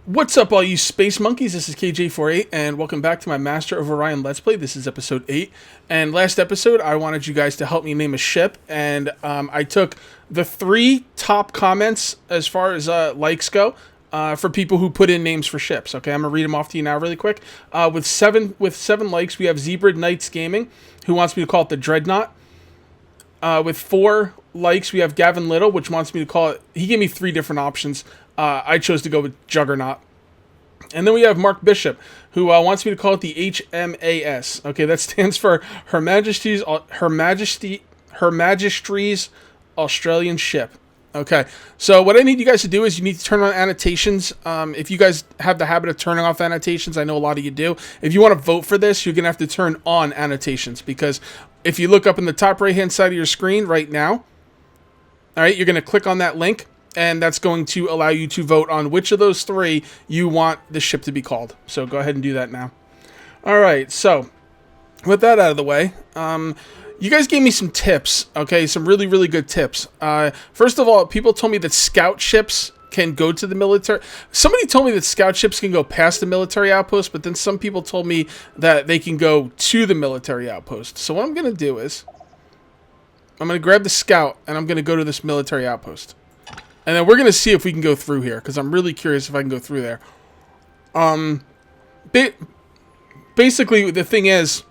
What's up, all you space monkeys? This is KJ48, and welcome back to my Master of Orion Let's Play. This is episode 8, and last episode, I wanted you guys to help me name a ship, and I took the 3 top comments as far as likes go for people who put in names for ships. Okay, I'm gonna read them off to you now really quick. With seven likes, we have Zebra Knights Gaming, who wants me to call it the Dreadnought. With 4 likes, we have Gavin Little, which wants me to call it. He gave me 3 different options. I chose to go with Juggernaut. And then we have Mark Bishop, who wants me to call it the HMAS. Okay, that stands for Her Majesty's Australian Ship. Okay, so what I need you guys to do is you need to turn on annotations. If you guys have the habit of turning off annotations, I know a lot of you do. If you want to vote for this, you're going to have to turn on annotations, because if you look up in the top right-hand side of your screen right now, all right, you're going to click on that link, and that's going to allow you to vote on which of those 3 you want the ship to be called. So go ahead and do that now. All right, so with that out of the way, you guys gave me some tips, okay? Some really, really good tips. First of all, people told me that scout ships can go to the military. Somebody told me that scout ships can go past the military outpost, but then some people told me that they can go to the military outpost. So what I'm going to do is, I'm going to grab the scout, and I'm going to go to this military outpost. And then we're going to see if we can go through here, because I'm really curious if I can go through there. Basically, the thing is,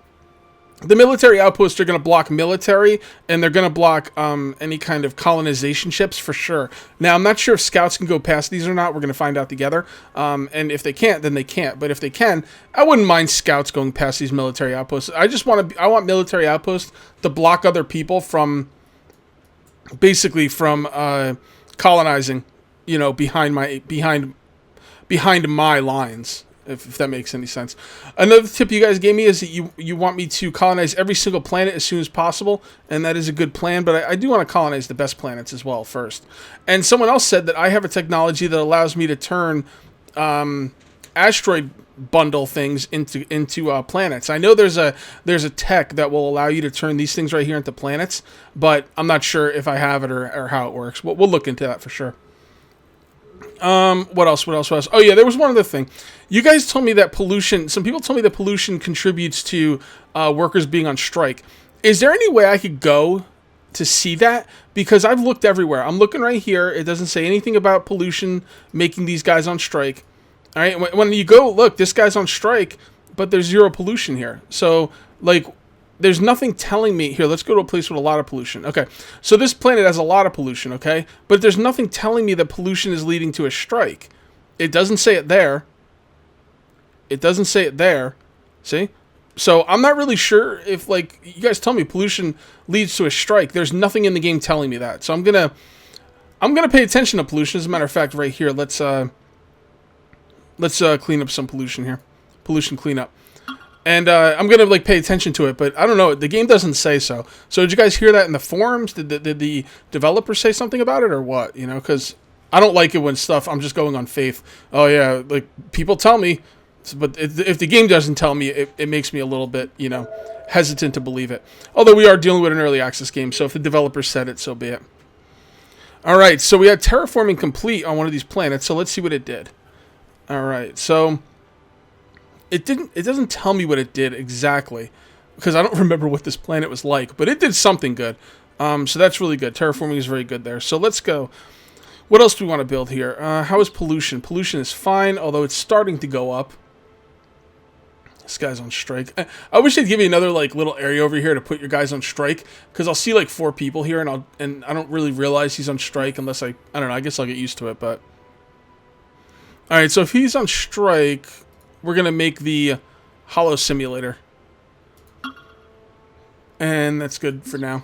the military outposts are going to block military, and they're going to block any kind of colonization ships for sure. Now, I'm not sure if scouts can go past these or not. We're going to find out together. And if they can't, then they can't. But if they can, I wouldn't mind scouts going past these military outposts. I want military outposts to block other people from, basically from colonizing, you know, behind my lines. If that makes any sense. Another tip you guys gave me is that you want me to colonize every single planet as soon as possible, and that is a good plan, but I do want to colonize the best planets as well first. And someone else said that I have a technology that allows me to turn asteroid bundle things into planets. I know there's a tech that will allow you to turn these things right here into planets, but I'm not sure if I have it or how it works. We'll look into that for sure. What else? Oh yeah, there was one other thing. You guys told me that pollution, some people told me that pollution contributes to workers being on strike. Is there any way I could go to see that? Because I've looked everywhere. I'm looking right here. It doesn't say anything about pollution making these guys on strike. All right, when you go, look, this guy's on strike, but there's 0 pollution here. So, like, there's nothing telling me... Here, let's go to a place with a lot of pollution. Okay, so this planet has a lot of pollution, okay? But there's nothing telling me that pollution is leading to a strike. It doesn't say it there. It doesn't say it there. See? So I'm not really sure if, like, you guys tell me pollution leads to a strike. There's nothing in the game telling me that. So I'm gonna pay attention to pollution. As a matter of fact, right here, let's clean up some pollution here. Pollution cleanup. And I'm going to, like, pay attention to it, but I don't know. The game doesn't say so. So did you guys hear that in the forums? Did the developers say something about it or what? You know, because I don't like it when stuff, I'm just going on faith. Oh, yeah, like, people tell me. But if the game doesn't tell me, it makes me a little bit, you know, hesitant to believe it. Although we are dealing with an early access game, so if the developers said it, so be it. All right, so we had terraforming complete on one of these planets, so let's see what it did. All right, so... It doesn't tell me what it did exactly, because I don't remember what this planet was like, but it did something good. So that's really good. Terraforming is very good there. So let's go. What else do we want to build here? How is pollution? Pollution is fine, although it's starting to go up. This guy's on strike. I wish they'd give me another, like, little area over here to put your guys on strike, because I'll see, like, 4 people here, and I don't really realize he's on strike unless I don't know, I guess I'll get used to it, but... Alright, so if he's on strike... We're going to make the Hollow Simulator. And that's good for now.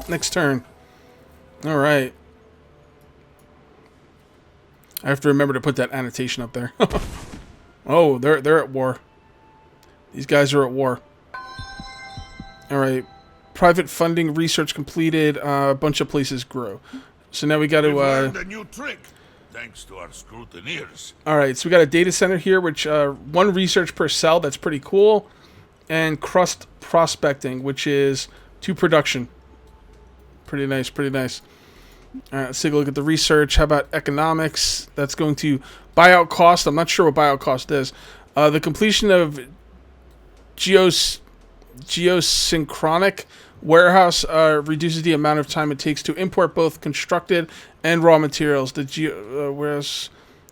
Next turn. Alright. I have to remember to put that annotation up there. Oh, they're at war. These guys are at war. Alright. Private funding, research completed. A bunch of places grew. So now we got to... learned a new trick. Thanks to our scrutineers. Alright, so we got a data center here, which 1 research per cell, that's pretty cool. And crust prospecting, which is 2 production. Pretty nice, pretty nice. All right, let's take a look at the research. How about economics? That's going to buyout cost. I'm not sure what buyout cost is. The completion of geosynchronic warehouse reduces the amount of time it takes to import both constructed and raw materials. The warehouse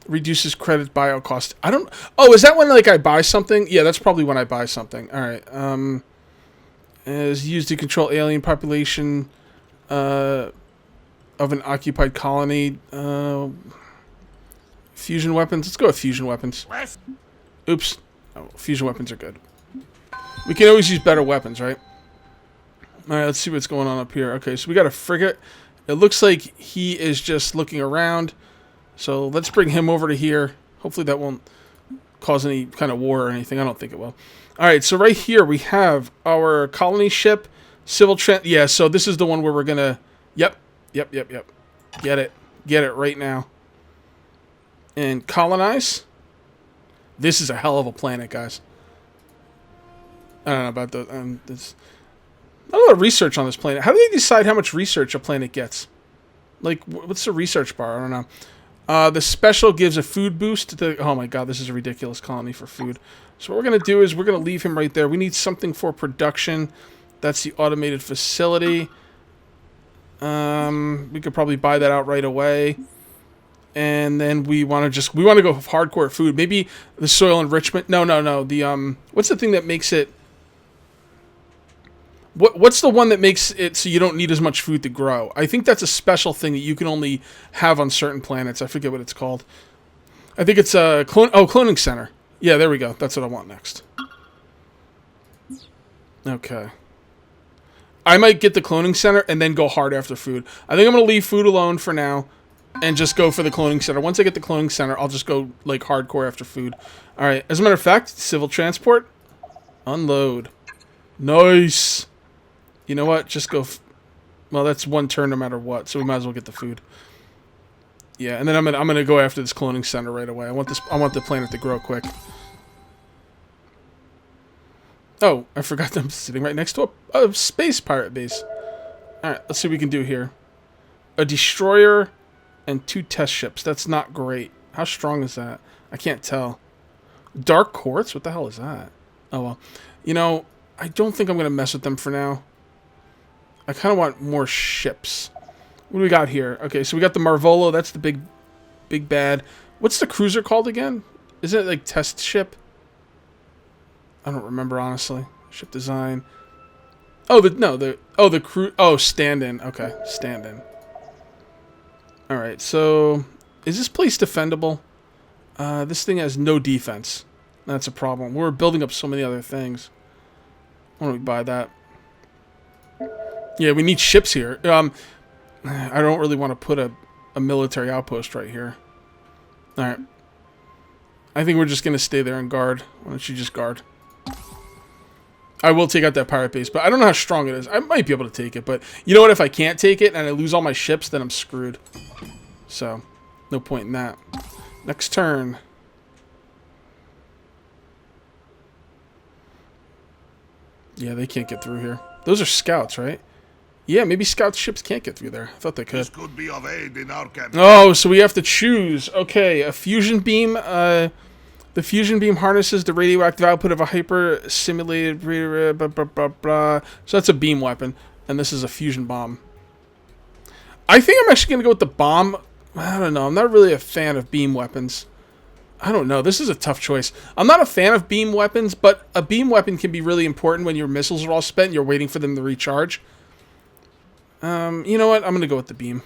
reduces credit buyout cost. I don't. Oh, is that when like I buy something? Yeah, that's probably when I buy something. All right. Is used to control alien population of an occupied colony. Fusion weapons. Let's go with fusion weapons. Oops. Oh, fusion weapons are good. We can always use better weapons, right? Alright, let's see what's going on up here. Okay, so we got a frigate. It looks like he is just looking around. So let's bring him over to here. Hopefully that won't cause any kind of war or anything. I don't think it will. Alright, so right here we have our colony ship. Civil yeah, so this is the one where we're going to... Yep. Get it. Get it right now. And colonize. This is a hell of a planet, guys. I don't know about the... this. Not a lot of research on this planet. How do they decide how much research a planet gets? Like, what's the research bar? I don't know. The special gives a food boost to the... Oh my god, this is a ridiculous colony for food. So what we're going to do is we're going to leave him right there. We need something for production. That's the automated facility. We could probably buy that out right away. And then we want to go hardcore food. Maybe the soil enrichment. No. The what's the thing that makes it? What's the one that makes it so you don't need as much food to grow? I think that's a special thing that you can only have on certain planets. I forget what it's called. I think it's a cloning center. Yeah, there we go. That's what I want next. Okay. I might get the cloning center and then go hard after food. I think I'm going to leave food alone for now and just go for the cloning center. Once I get the cloning center, I'll just go like hardcore after food. All right. As a matter of fact, civil transport, unload. Nice. You know what? Just go. Well, that's one turn no matter what, so we might as well get the food. Yeah, and then I'm gonna go after this cloning center right away. I want the planet to grow quick. Oh, I forgot that I'm sitting right next to a space pirate base. Alright, let's see what we can do here. A destroyer and 2 test ships. That's not great. How strong is that? I can't tell. Dark quartz? What the hell is that? Oh, well. You know, I don't think I'm going to mess with them for now. I kind of want more ships. What do we got here? Okay, so we got the Marvolo. That's the big bad. What's the cruiser called again? Isn't it like test ship? I don't remember, honestly. Ship design. Oh, the crew. Oh, stand-in. Okay, stand-in. All right, so is this place defendable? This thing has no defense. That's a problem. We're building up so many other things. Why don't we buy that? Yeah, we need ships here. I don't really want to put a military outpost right here. All right. I think we're just going to stay there and guard. Why don't you just guard? I will take out that pirate base, but I don't know how strong it is. I might be able to take it, but you know what? If I can't take it and I lose all my ships, then I'm screwed. So, no point in that. Next turn. Yeah, they can't get through here. Those are scouts, right? Yeah, maybe scout ships can't get through there. I thought they could. This could be of aid in our campaign. Oh, so we have to choose. Okay, a fusion beam. The fusion beam harnesses the radioactive output of a hyper-simulated... Blah, blah, blah, blah. So that's a beam weapon. And this is a fusion bomb. I think I'm actually going to go with the bomb. I don't know. I'm not really a fan of beam weapons. I don't know. This is a tough choice. I'm not a fan of beam weapons, but a beam weapon can be really important when your missiles are all spent and you're waiting for them to recharge. You know what? I'm going to go with the beam.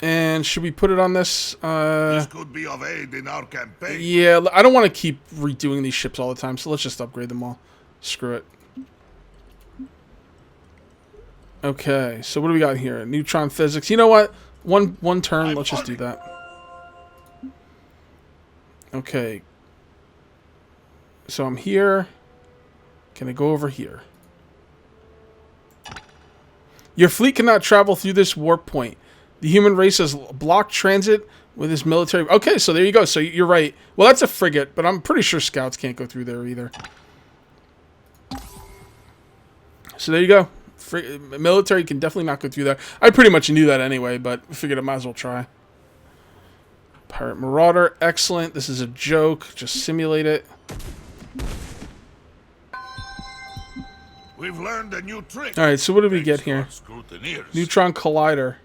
And should we put it on this? This could be of aid in our campaign. Yeah, I don't want to keep redoing these ships all the time, so let's just upgrade them all. Screw it. Okay, so what do we got here? Neutron physics. You know what? One turn, let's just do that. Okay. So I'm here. Can I go over here? Your fleet cannot travel through this warp point. The human race has blocked transit with its military... Okay, so there you go. So you're right. Well, that's a frigate, but I'm pretty sure scouts can't go through there either. So there you go. Military can definitely not go through there. I pretty much knew that anyway, but figured I might as well try. Pirate Marauder, excellent. This is a joke. Just simulate it. We've learned a new trick. All right, so what did we get here? Neutron Collider.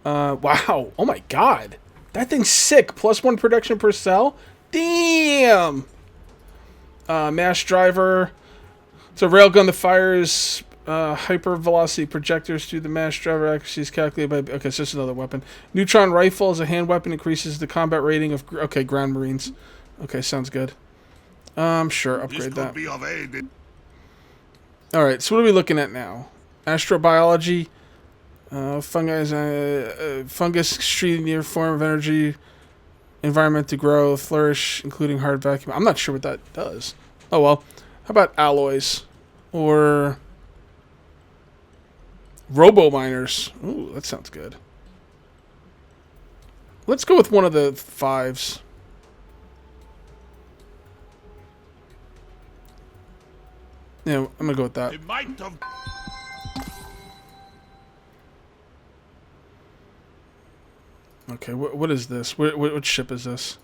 Wow. Oh my god. That thing's sick. +1 production per cell. Damn. Mass driver. It's a railgun that fires hypervelocity projectors through the mass driver. Accuracy is calculated by... Okay, so it's another weapon. Neutron rifle is a hand weapon. Increases the combat rating of... Okay, ground marines. Okay, sounds good. Sure, upgrade that. Alright, so what are we looking at now? Astrobiology. Fungus extreme near form of energy. Environment to grow, flourish, including hard vacuum. I'm not sure what that does. Oh well. How about alloys? Or... Robo-miners. Ooh, that sounds good. Let's go with one of the 5s. Yeah, I'm gonna go with that. Okay, what is this? What ship is this?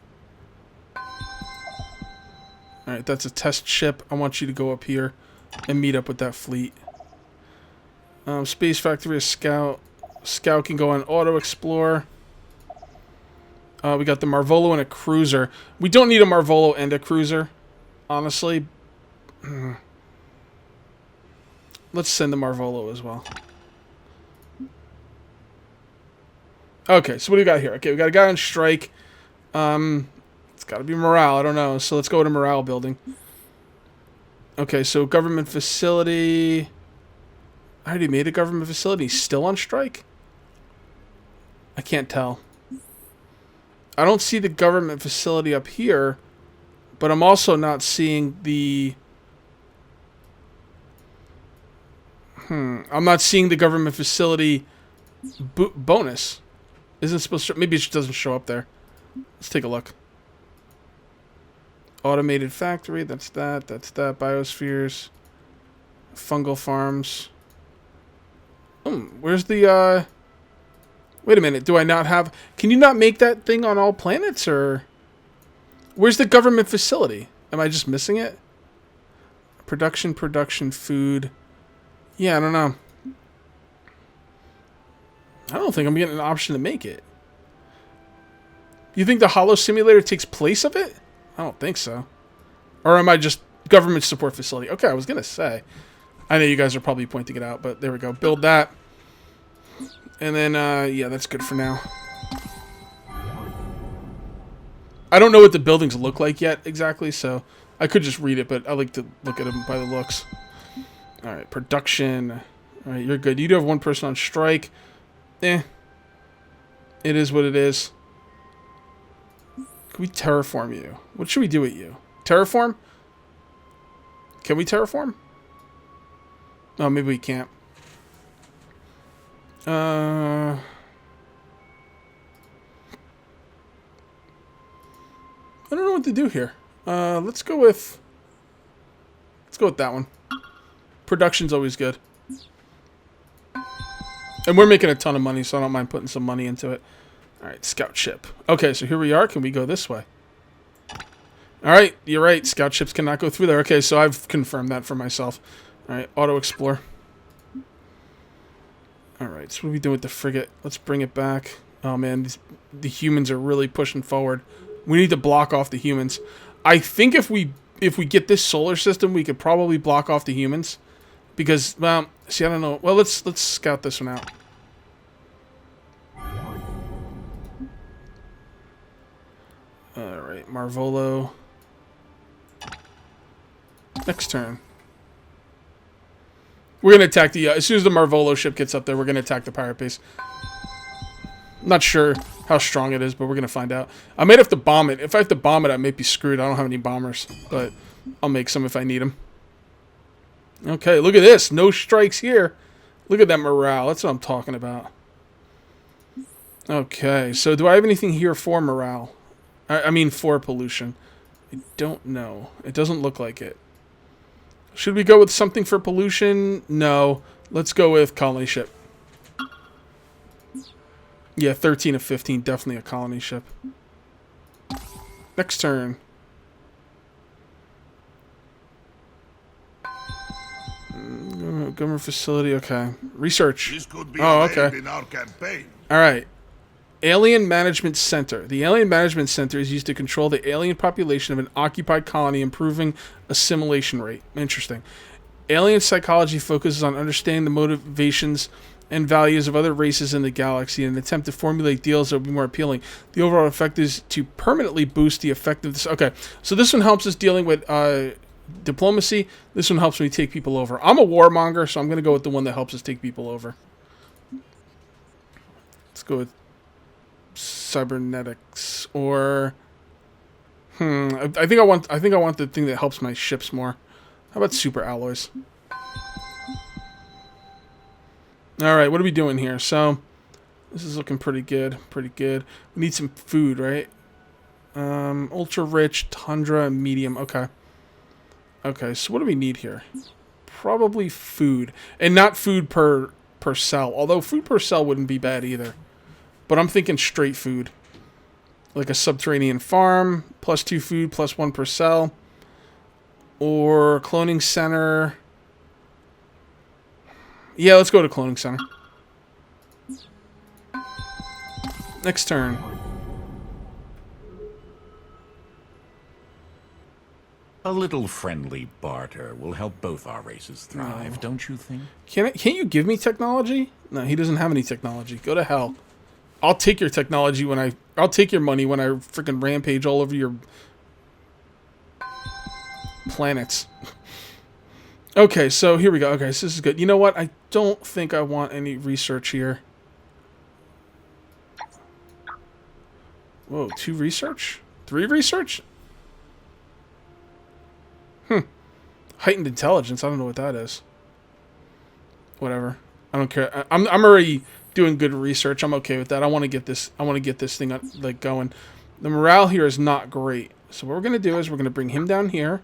Alright, that's a test ship. I want you to go up here and meet up with that fleet. Space Factory, a scout. Scout can go on auto explore. We got the Marvolo and a cruiser. We don't need a Marvolo and a cruiser, honestly. Let's send the Marvolo as well. Okay, so what do we got here? Okay, we got a guy on strike. It's got to be morale. I don't know. So let's go to morale building. Okay, so government facility. I already made a government facility. He's still on strike? I can't tell. I don't see the government facility up here, but I'm also not seeing the... I'm not seeing the government facility bonus. Isn't it supposed to... Maybe it just doesn't show up there. Let's take a look. Automated factory. That's that. That's that. Biospheres. Fungal farms. Where's the... Wait a minute. Do I not have... Can you not make that thing on all planets, or... Where's the government facility? Am I just missing it? Production, food... Yeah, I don't know. I don't think I'm getting an option to make it. You think the Holo Simulator takes place of it? I don't think so. Or am I just government support facility? Okay, I was going to say. I know you guys are probably pointing it out, but there we go. Build that. And then, yeah, that's good for now. I don't know what the buildings look like yet exactly, so I could just read it, but I like to look at them by the looks. Alright, production. Alright, you're good. You do have one person on strike. It is what it is. Can we terraform you? What should we do with you? Terraform? Can we terraform? Oh, maybe we can't. I don't know what to do here. Let's go with that one. Production's always good. And we're making a ton of money, so I don't mind putting some money into it. Alright, scout ship. Okay, so here we are. Can we go this way? Alright, you're right. Scout ships cannot go through there. Okay, so I've confirmed that for myself. Alright, auto explore. Alright, so what are we doing with the frigate? Let's bring it back. Oh man, the humans are really pushing forward. We need to block off the humans. I think if we get this solar system, we could probably block off the humans. Because, well, see, I don't know. Well, let's scout this one out. Alright, Marvolo. Next turn. We're going to attack the... as soon as the Marvolo ship gets up there, we're going to attack the pirate base. Not sure how strong it is, but we're going to find out. I might have to bomb it. If I have to bomb it, I might be screwed. I don't have any bombers, but I'll make some if I need them. Okay, look at this. No strikes here. Look at that morale. That's what I'm talking about. Okay, so do I have anything here for morale? I mean for pollution. I don't know. It doesn't look like it. Should we go with something for pollution? No. Let's go with colony ship. Yeah, 13 of 15. Definitely a colony ship. Next turn. Government facility. Okay. Research. This could be Oh, of okay. aid in our campaign. All right. Alien Management Center. The Alien Management Center is used to control the alien population of an occupied colony, improving assimilation rate. Interesting. Alien psychology focuses on understanding the motivations and values of other races in the galaxy in an attempt to formulate deals that will be more appealing. The overall effect is to permanently boost the effectiveness. Okay, so this one helps us dealing with diplomacy. This one helps me take people over. I'm a warmonger, so I'm going to go with the one that helps us take people over. Let's go with cybernetics, or I think I want the thing that helps my ships more. How about super alloys? All right, what are we doing here? So this is looking pretty good. We need some food, right? Ultra rich, tundra, medium. Okay, so what do we need here? Probably food, and not food per cell, although food per cell wouldn't be bad either. But I'm thinking straight food. Like a subterranean farm, +2 food, +1 per cell. Or cloning center. Yeah, let's go to cloning center. Next turn. A little friendly barter will help both our races thrive, don't you think? Can't you give me technology? No, he doesn't have any technology. Go to hell. I'll take your technology I'll take your money when I freaking rampage all over your planets. Okay, so here we go. Okay, so this is good. You know what? I don't think I want any research here. Whoa, 2 research? 3 research? Heightened intelligence. I don't know what that is. Whatever. I don't care. I'm already doing good research. I'm okay with that. I want to get this thing like going. The morale here is not great. So what we're going to do is we're going to bring him down here.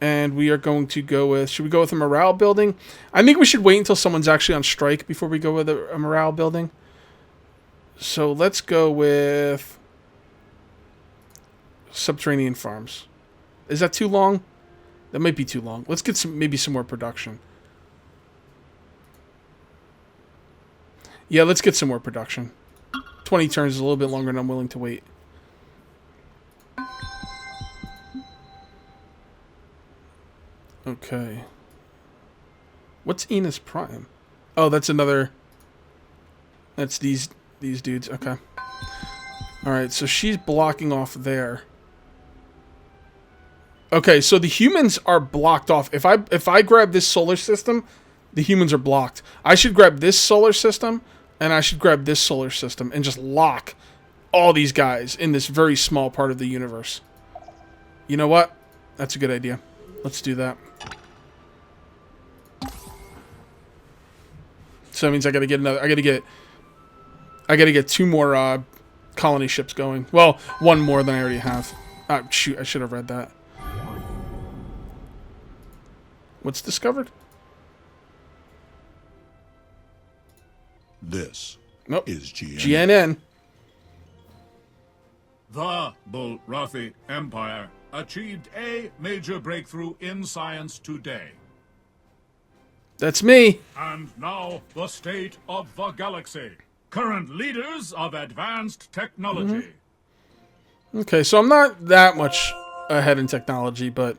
And we are going to go with... Should we go with a morale building? I think we should wait until someone's actually on strike before we go with a morale building. So let's go with... subterranean farms. Is that too long? That might be too long. Let's get maybe some more production. Yeah, let's get some more production. 20 turns is a little bit longer than I'm willing to wait. Okay. What's Enos Prime? Oh, that's another... That's these dudes. Okay. Alright, so she's blocking off there. Okay, so the humans are blocked off. If I grab this solar system, the humans are blocked. I should grab this solar system, and I should grab this solar system, and just lock all these guys in this very small part of the universe. You know what? That's a good idea. Let's do that. So that means I gotta get another. I gotta get 2 more colony ships going. Well, 1 more than I already have. Shoot, I should have read that. What's discovered? This is GNN. The Bulrathi Empire achieved a major breakthrough in science today. That's me. And now the state of the galaxy. Current leaders of advanced technology. Okay, so I'm not that much ahead in technology, but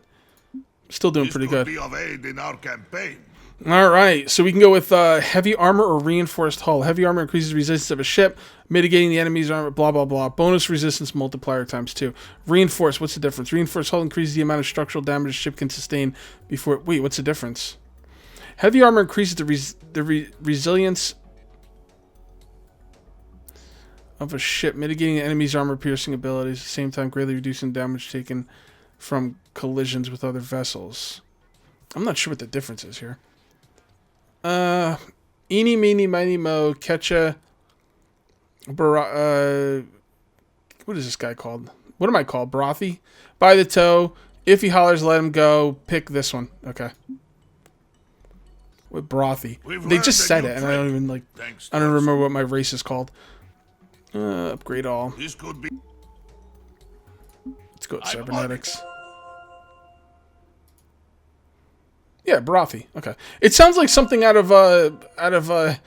still doing pretty good. This could be of aid in our campaign. All right, so we can go with heavy armor or reinforced hull. Heavy armor increases resistance of a ship, mitigating the enemy's armor, blah, blah, blah. Bonus resistance multiplier ×2. Reinforced, what's the difference? Reinforced hull increases the amount of structural damage a ship can sustain before... Wait, what's the difference? Heavy armor increases the resilience of a ship, mitigating the enemy's armor-piercing abilities, at the same time greatly reducing damage taken from collisions with other vessels. I'm not sure what the difference is here. Eeny, meeny, miny, mo, Ketcha, what is this guy called? What am I called? Brothy? By the toe. If he hollers, let him go. Pick this one. Okay. with brothy. We've They learned just a said new it, and I don't trick. even like. Thanks I to don't our remember what my race is called. Upgrade all. This could be. Let's go with I'm on cybernetics. Yeah, brothy. Okay, it sounds like something out of a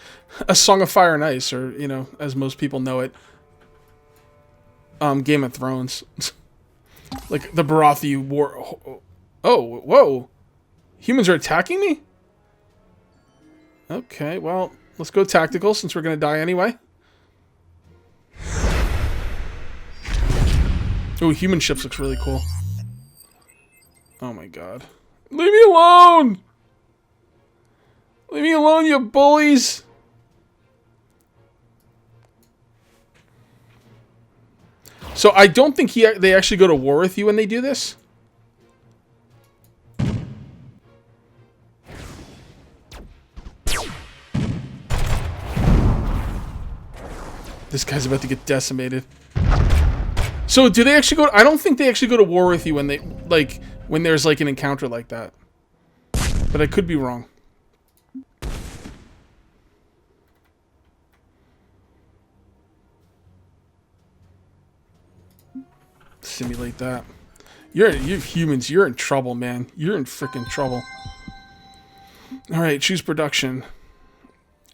Song of Fire and Ice, or as most people know it, Game of Thrones. Like the brothy war. Oh, whoa! Humans are attacking me? Okay, well, let's go tactical since we're gonna die anyway. Oh, human ships looks really cool. Oh my god. Leave me alone! Leave me alone, you bullies! So I don't think they actually go to war with you when they do this. This guy's about to get decimated. So do they actually go? I don't think they actually go to war with you when they when there's like an encounter like that. But I could be wrong. Simulate that. You humans, you're in trouble, man. You're in freaking trouble. All right, choose production.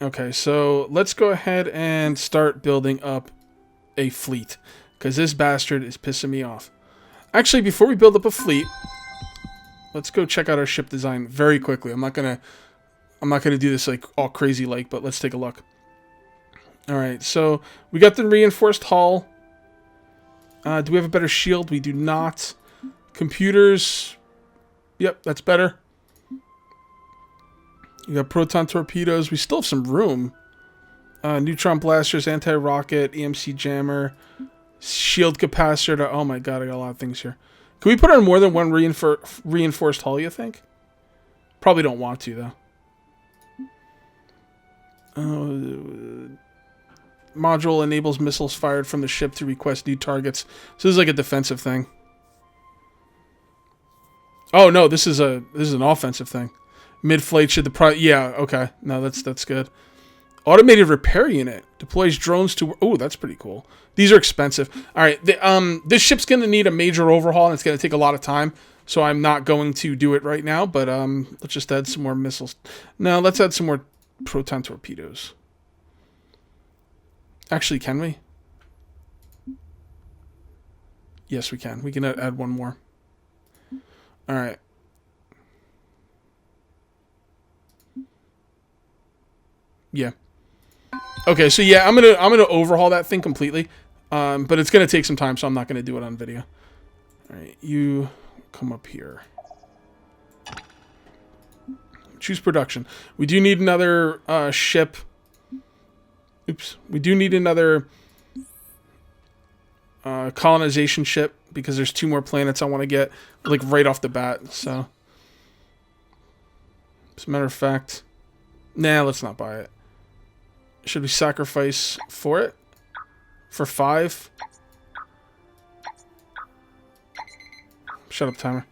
Okay, so let's go ahead and start building up a fleet, because this bastard is pissing me off. Actually, before we build up a fleet, let's go check out our ship design very quickly. I'm not gonna do this like all crazy like, but let's take a look. All right, so we got the reinforced hull. Do we have a better shield? We do not. Computers. Yep, that's better. You got proton torpedoes. We still have some room. Neutron blasters, anti-rocket, EMC jammer, shield capacitor. Oh my god, I got a lot of things here. Can we put on more than one reinforced hull, you think? Probably don't want to, though. Module enables missiles fired from the ship to request new targets. So this is like a defensive thing. Oh no, this is an offensive thing. Mid-flight should yeah, okay. No, that's good. Automated repair unit deploys drones to. Oh, that's pretty cool. These are expensive. All right, this ship's gonna need a major overhaul, and it's gonna take a lot of time. So I'm not going to do it right now. But let's just add some more missiles. No, let's add some more proton torpedoes. Actually, can we? Yes, we can. We can add one more. All right. Yeah. Okay, so yeah, I'm gonna overhaul that thing completely, but it's gonna take some time, so I'm not gonna do it on video. All right, you come up here. Choose production. We do need another ship. Oops, we do need another colonization ship because there's 2 more planets I want to get like right off the bat. So, as a matter of fact, nah, let's not buy it. Should we sacrifice for it? For 5? Shut up, timer.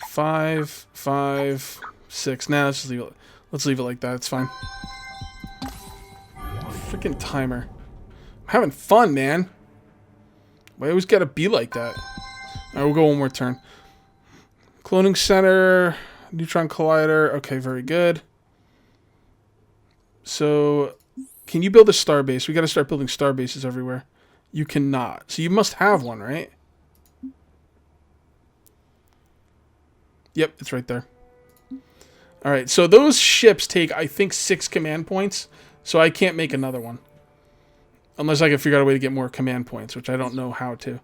5, 5, 6. Nah, let's just leave it. Let's leave it like that. It's fine. Freaking timer. I'm having fun, man. Why always gotta be like that? Alright, we'll go one more turn. Cloning center. Neutron collider. Okay, very good. So, can you build a starbase? We gotta start building starbases everywhere. You cannot. So you must have one, right? Yep, it's right there. Alright, so those ships take, I think, 6 command points. So I can't make another one. Unless I can figure out a way to get more command points, which I don't know how to.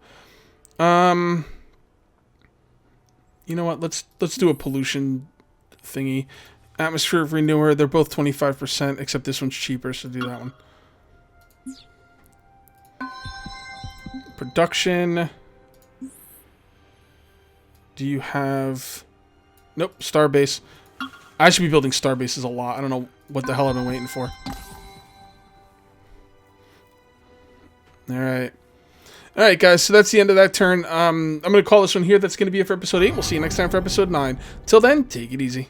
You know what? Let's do a pollution thingy. Atmospheric renewer. They're both 25%, except this one's cheaper, so do that one. Production. Do you have... Nope, starbase. I should be building starbases a lot. I don't know what the hell I've been waiting for. Alright. Alright, guys, so that's the end of that turn. I'm going to call this one here. That's going to be it for episode 8. We'll see you next time for episode 9. Till then, take it easy.